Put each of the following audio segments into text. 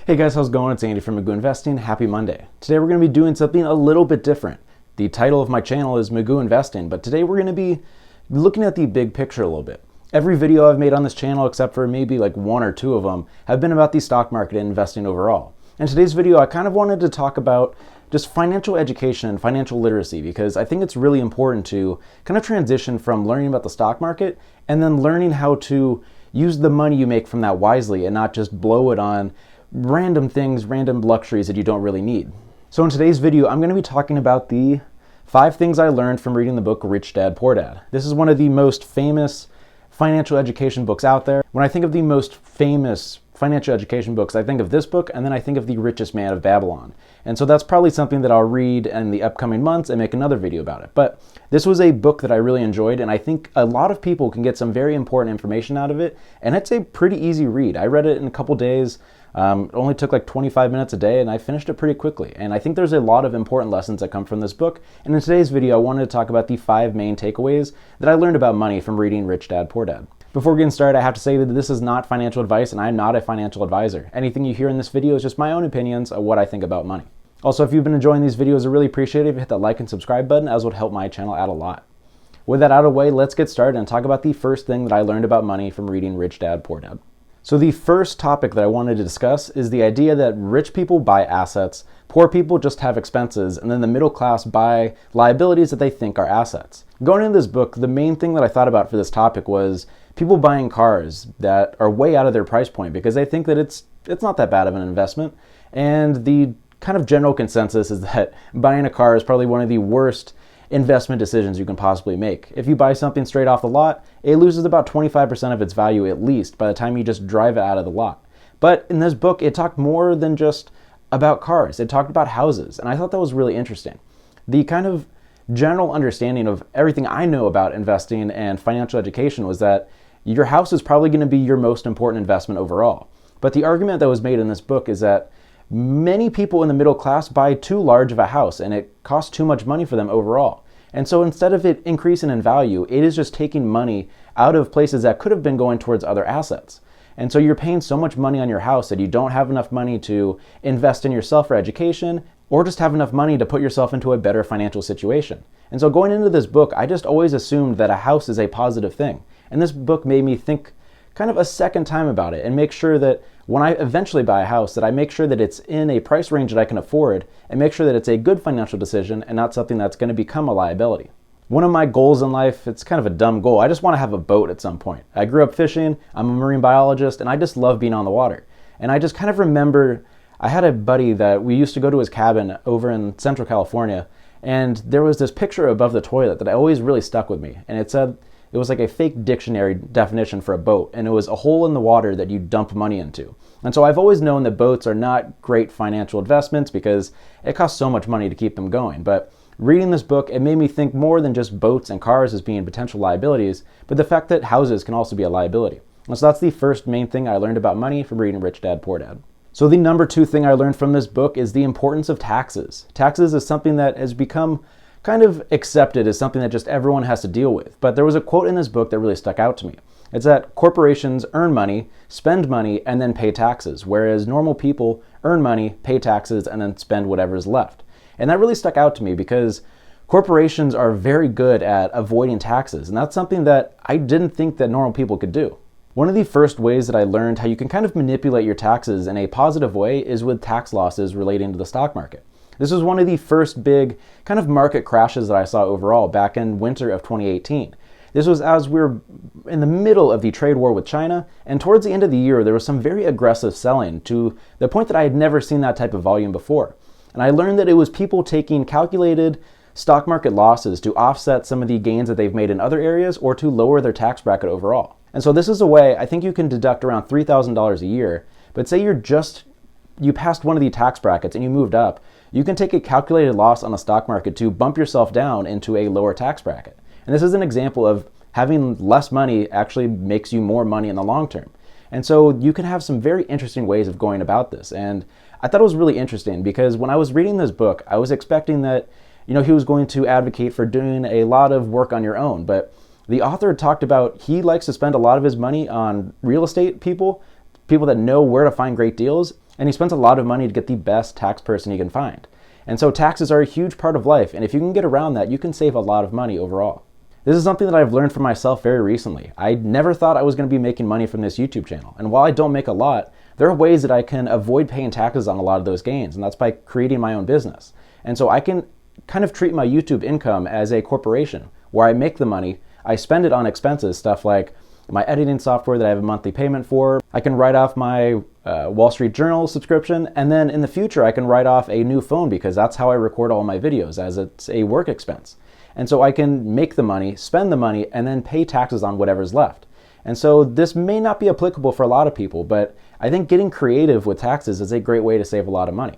Hey guys, how's it going? It's Andy from MagooInvesting. Happy Monday. Today we're going to be doing something a little bit different. The title of my channel is MagooInvesting, but today we're going to be looking at the big picture a little bit. Every video I've made on this channel, except for maybe like one or two of them, have been about the stock market and investing overall. In today's video, I kind of wanted to talk about just financial education and financial literacy because I think it's really important to kind of transition from learning about the stock market and then learning how to use the money you make from that wisely and not just blow it on random things, random luxuries that you don't really need. So in today's video, I'm going to be talking about the 5 things I learned from reading the book Rich Dad, Poor Dad. This is one of the most famous financial education books out there. When I think of the most famous financial education books, I think of this book, and then I think of The Richest Man of Babylon. And so that's probably something that I'll read in the upcoming months and make another video about it. But this was a book that I really enjoyed, and I think a lot of people can get some very important information out of it, and it's a pretty easy read. I read it in a couple days. It only took like 25 minutes a day, and I finished it pretty quickly. And I think there's a lot of important lessons that come from this book. And in today's video, I wanted to talk about the 5 main takeaways that I learned about money from reading Rich Dad, Poor Dad. Before getting started, I have to say that this is not financial advice, and I'm not a financial advisor. Anything you hear in this video is just my own opinions of what I think about money. Also, if you've been enjoying these videos, I really appreciate it if you hit that like and subscribe button, as it would help my channel out a lot. With that out of the way, let's get started and talk about the first thing that I learned about money from reading Rich Dad, Poor Dad. So the first topic that I wanted to discuss is the idea that rich people buy assets, poor people just have expenses, and then the middle class buy liabilities that they think are assets. Going into this book, the main thing that I thought about for this topic was people buying cars that are way out of their price point because they think that it's not that bad of an investment. And the kind of general consensus is that buying a car is probably one of the worst investment decisions you can possibly make. If you buy something straight off the lot, it loses about 25% of its value at least by the time you just drive it out of the lot. But in this book, it talked more than just about cars. It talked about houses, and I thought that was really interesting. The kind of general understanding of everything I know about investing and financial education was that your house is probably going to be your most important investment overall. But the argument that was made in this book is that many people in the middle class buy too large of a house and it costs too much money for them overall. And so instead of it increasing in value, it is just taking money out of places that could have been going towards other assets. And so you're paying so much money on your house that you don't have enough money to invest in yourself for education or just have enough money to put yourself into a better financial situation. And so going into this book, I just always assumed that a house is a positive thing. And this book made me think kind of a second time about it and make sure that when I eventually buy a house that I make sure that it's in a price range that I can afford and make sure that it's a good financial decision and not something that's going to become a liability. One of my goals in life, it's kind of a dumb goal. I just want to have a boat at some point. I grew up fishing, I'm a marine biologist, and I just love being on the water. And I just kind of remember, I had a buddy that we used to go to his cabin over in Central California, and there was this picture above the toilet that always really stuck with me. And it said, it was like a fake dictionary definition for a boat, and it was a hole in the water that you dump money into. And so I've always known that boats are not great financial investments because it costs so much money to keep them going. But reading this book, it made me think more than just boats and cars as being potential liabilities, but the fact that houses can also be a liability. And so that's the first main thing I learned about money from reading Rich Dad, Poor Dad. So the number 2 thing I learned from this book is the importance of taxes. Taxes is something that has become kind of accepted as something that just everyone has to deal with. But there was a quote in this book that really stuck out to me. It's that corporations earn money, spend money, and then pay taxes, whereas normal people earn money, pay taxes, and then spend whatever is left. And that really stuck out to me because corporations are very good at avoiding taxes, and that's something that I didn't think that normal people could do. One of the first ways that I learned how you can kind of manipulate your taxes in a positive way is with tax losses relating to the stock market. This was one of the first big kind of market crashes that I saw overall back in winter of 2018. This was as we were in the middle of the trade war with China, and towards the end of the year, there was some very aggressive selling to the point that I had never seen that type of volume before. And I learned that it was people taking calculated stock market losses to offset some of the gains that they've made in other areas or to lower their tax bracket overall. And so this is a way, I think you can deduct around $3,000 a year, but say you passed one of the tax brackets and you moved up, you can take a calculated loss on the stock market to bump yourself down into a lower tax bracket. And this is an example of having less money actually makes you more money in the long term. And so you can have some very interesting ways of going about this. And I thought it was really interesting because when I was reading this book, I was expecting that, he was going to advocate for doing a lot of work on your own. But the author talked about he likes to spend a lot of his money on real estate people that know where to find great deals, and he spends a lot of money to get the best tax person he can find. And so taxes are a huge part of life, and if you can get around that, you can save a lot of money overall. This is something that I've learned for myself very recently. I never thought I was going to be making money from this YouTube channel, and while I don't make a lot, there are ways that I can avoid paying taxes on a lot of those gains, and that's by creating my own business. And so I can kind of treat my YouTube income as a corporation, where I make the money, I spend it on expenses, stuff like my editing software that I have a monthly payment for. I can write off my Wall Street Journal subscription, and then in the future I can write off a new phone because that's how I record all my videos, as it's a work expense. And so I can make the money, spend the money, and then pay taxes on whatever's left. And so this may not be applicable for a lot of people, but I think getting creative with taxes is a great way to save a lot of money.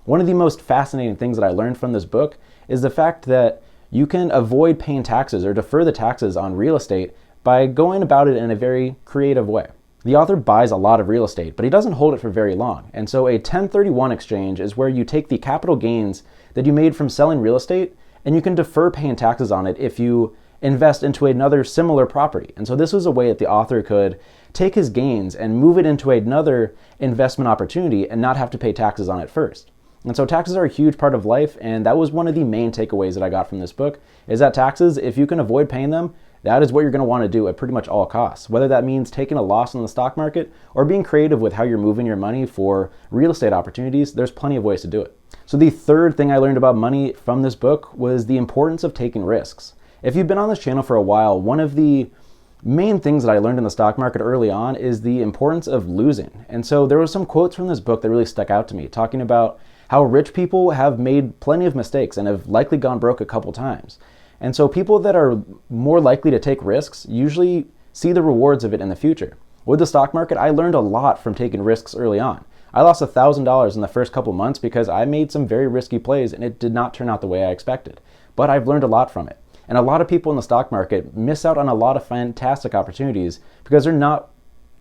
One of the most fascinating things that I learned from this book is the fact that you can avoid paying taxes or defer the taxes on real estate by going about it in a very creative way. The author buys a lot of real estate, but he doesn't hold it for very long. And so a 1031 exchange is where you take the capital gains that you made from selling real estate, and you can defer paying taxes on it if you invest into another similar property. And so this was a way that the author could take his gains and move it into another investment opportunity and not have to pay taxes on it first. And so taxes are a huge part of life, and that was one of the main takeaways that I got from this book, is that taxes, if you can avoid paying them, that is what you're going to want to do at pretty much all costs. Whether that means taking a loss in the stock market or being creative with how you're moving your money for real estate opportunities, there's plenty of ways to do it. So the third thing I learned about money from this book was the importance of taking risks. If you've been on this channel for a while, one of the main things that I learned in the stock market early on is the importance of losing. And so there were some quotes from this book that really stuck out to me, talking about how rich people have made plenty of mistakes and have likely gone broke a couple times. And so people that are more likely to take risks usually see the rewards of it in the future. With the stock market, I learned a lot from taking risks early on. I lost $1,000 in the first couple months because I made some very risky plays and it did not turn out the way I expected. But I've learned a lot from it. And a lot of people in the stock market miss out on a lot of fantastic opportunities because they're not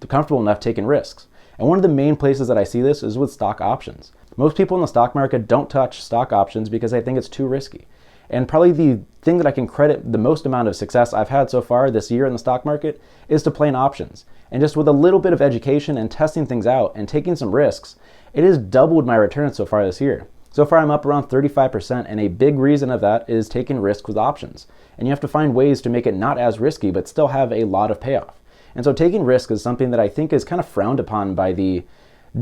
comfortable enough taking risks. And one of the main places that I see this is with stock options. Most people in the stock market don't touch stock options because they think it's too risky. And probably the thing that I can credit the most amount of success I've had so far this year in the stock market is to playing options. And just with a little bit of education and testing things out and taking some risks, it has doubled my returns so far this year. So far I'm up around 35%, and a big reason of that is taking risks with options. And you have to find ways to make it not as risky but still have a lot of payoff. And so taking risks is something that I think is kind of frowned upon by the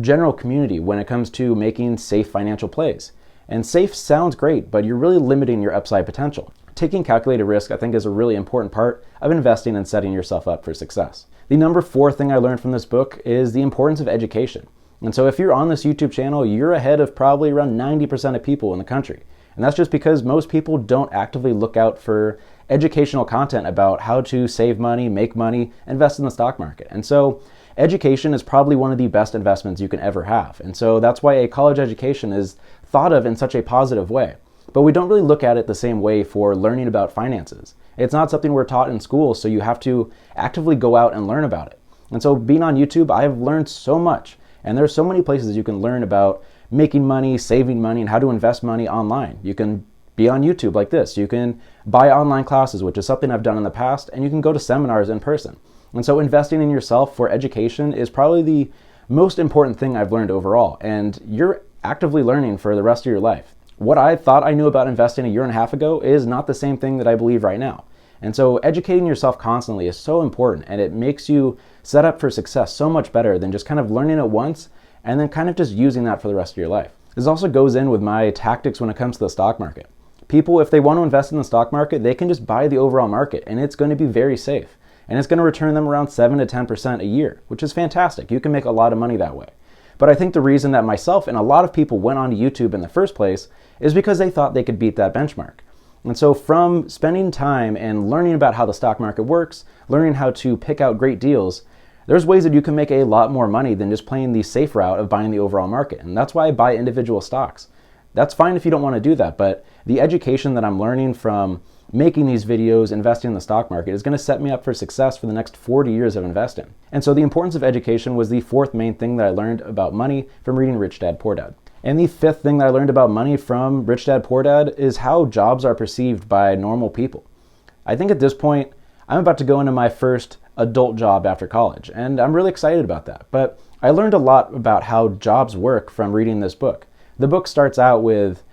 general community when it comes to making safe financial plays. And safe sounds great, but you're really limiting your upside potential. Taking calculated risk, I think, is a really important part of investing and setting yourself up for success. The number 4 thing I learned from this book is the importance of education. And so if you're on this YouTube channel, you're ahead of probably around 90% of people in the country. And that's just because most people don't actively look out for educational content about how to save money, make money, invest in the stock market. And so education is probably one of the best investments you can ever have. And so that's why a college education is thought of in such a positive way. But we don't really look at it the same way for learning about finances. It's not something we're taught in school, so you have to actively go out and learn about it. And so being on YouTube, I have learned so much. And there's so many places you can learn about making money, saving money, and how to invest money online. You can be on YouTube like this. You can buy online classes, which is something I've done in the past, and you can go to seminars in person. And so investing in yourself for education is probably the most important thing I've learned overall. And you're actively learning for the rest of your life. What I thought I knew about investing a year and a half ago is not the same thing that I believe right now. And so educating yourself constantly is so important, and it makes you set up for success so much better than just kind of learning it once and then kind of just using that for the rest of your life. This also goes in with my tactics when it comes to the stock market. People, if they want to invest in the stock market, they can just buy the overall market, and it's going to be very safe. And it's going to return them around 7 to 10% a year, which is fantastic. You can make a lot of money that way. But I think the reason that myself and a lot of people went onto YouTube in the first place is because they thought they could beat that benchmark. And so from spending time and learning about how the stock market works, learning how to pick out great deals, there's ways that you can make a lot more money than just playing the safe route of buying the overall market. And that's why I buy individual stocks. That's fine if you don't want to do that, but the education that I'm learning from making these videos, investing in the stock market, is going to set me up for success for the next 40 years of investing. And so the importance of education was the 4th main thing that I learned about money from reading Rich Dad, Poor Dad. And the 5th thing that I learned about money from Rich Dad, Poor Dad is how jobs are perceived by normal people. I think at this point, I'm about to go into my first adult job after college, and I'm really excited about that. But I learned a lot about how jobs work from reading this book. The book starts out with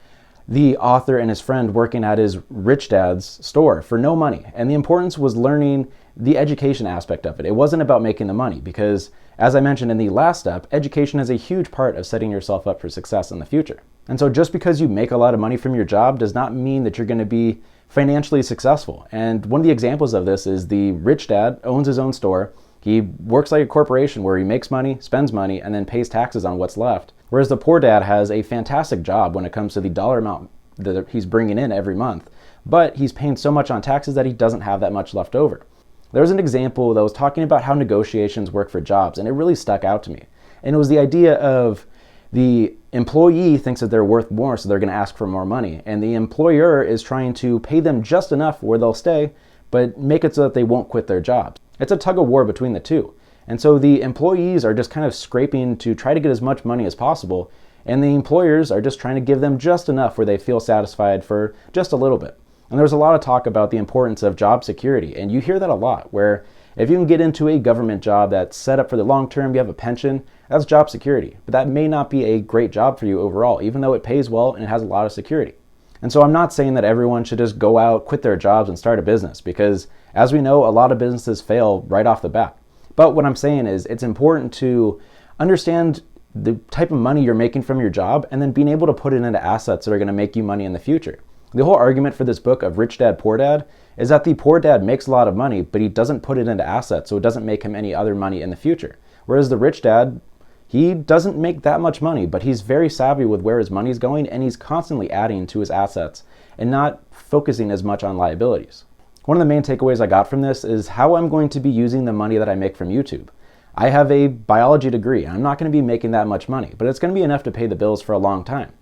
the author and his friend working at his rich dad's store for no money. And the importance was learning the education aspect of it. It wasn't about making the money because, as I mentioned in the last step, education is a huge part of setting yourself up for success in the future. And so just because you make a lot of money from your job does not mean that you're going to be financially successful. And one of the examples of this is the rich dad owns his own store. He works like a corporation where he makes money, spends money, and then pays taxes on what's left. Whereas the poor dad has a fantastic job when it comes to the dollar amount that he's bringing in every month, but he's paying so much on taxes that he doesn't have that much left over. There was an example that was talking about how negotiations work for jobs, and it really stuck out to me. And it was the idea of the employee thinks that they're worth more, so they're going to ask for more money, and the employer is trying to pay them just enough where they'll stay, but make it so that they won't quit their jobs. It's a tug of war between the two. And so the employees are just kind of scraping to try to get as much money as possible, and the employers are just trying to give them just enough where they feel satisfied for just a little bit. And there's a lot of talk about the importance of job security, and you hear that a lot, where if you can get into a government job that's set up for the long term, you have a pension, that's job security. But that may not be a great job for you overall, even though it pays well and it has a lot of security. And so I'm not saying that everyone should just go out, quit their jobs, and start a business, because as we know, a lot of businesses fail right off the bat. But what I'm saying is it's important to understand the type of money you're making from your job and then being able to put it into assets that are going to make you money in the future. The whole argument for this book of Rich Dad, Poor Dad is that the poor dad makes a lot of money, but he doesn't put it into assets, so it doesn't make him any other money in the future. Whereas the rich dad, he doesn't make that much money, but he's very savvy with where his money's going, and he's constantly adding to his assets and not focusing as much on liabilities. One of the main takeaways I got from this is how I'm going to be using the money that I make from YouTube. I have a biology degree, and I'm not going to be making that much money, but it's going to be enough to pay the bills for a long time.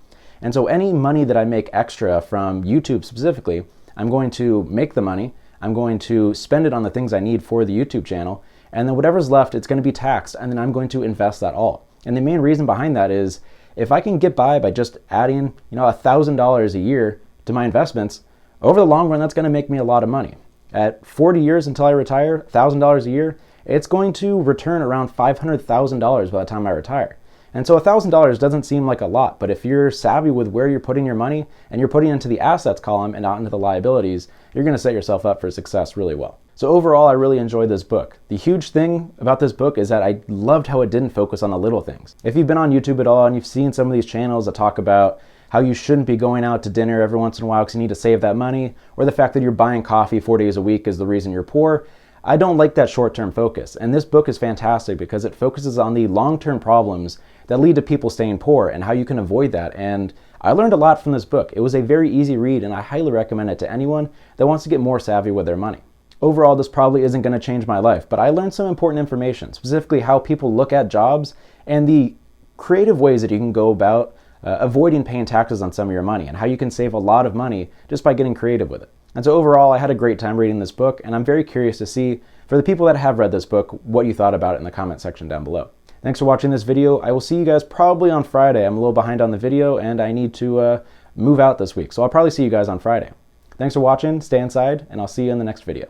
And so any money that I make extra from YouTube specifically, I'm going to make the money, I'm going to spend it on the things I need for the YouTube channel, and then whatever's left, it's going to be taxed, and then I'm going to invest that all. And the main reason behind that is if I can get by just adding, $1,000 a year to my investments, over the long run, that's going to make me a lot of money. At 40 years until I retire, $1,000 a year, it's going to return around $500,000 by the time I retire. And so $1,000 doesn't seem like a lot, but if you're savvy with where you're putting your money and you're putting it into the assets column and not into the liabilities, you're going to set yourself up for success really well. So overall, I really enjoyed this book. The huge thing about this book is that I loved how it didn't focus on the little things. If you've been on YouTube at all and you've seen some of these channels that talk about how you shouldn't be going out to dinner every once in a while because you need to save that money, or the fact that you're buying coffee 4 days a week is the reason you're poor, I don't like that short-term focus. And this book is fantastic because it focuses on the long-term problems that lead to people staying poor and how you can avoid that. And I learned a lot from this book. It was a very easy read, and I highly recommend it to anyone that wants to get more savvy with their money. Overall, this probably isn't going to change my life, but I learned some important information, specifically how people look at jobs and the creative ways that you can go about avoiding paying taxes on some of your money, and how you can save a lot of money just by getting creative with it. And so overall, I had a great time reading this book, and I'm very curious to see, for the people that have read this book, what you thought about it in the comment section down below. Thanks for watching this video. I will see you guys probably on Friday. I'm a little behind on the video, and I need to move out this week, so I'll probably see you guys on Friday. Thanks for watching, stay inside, and I'll see you in the next video.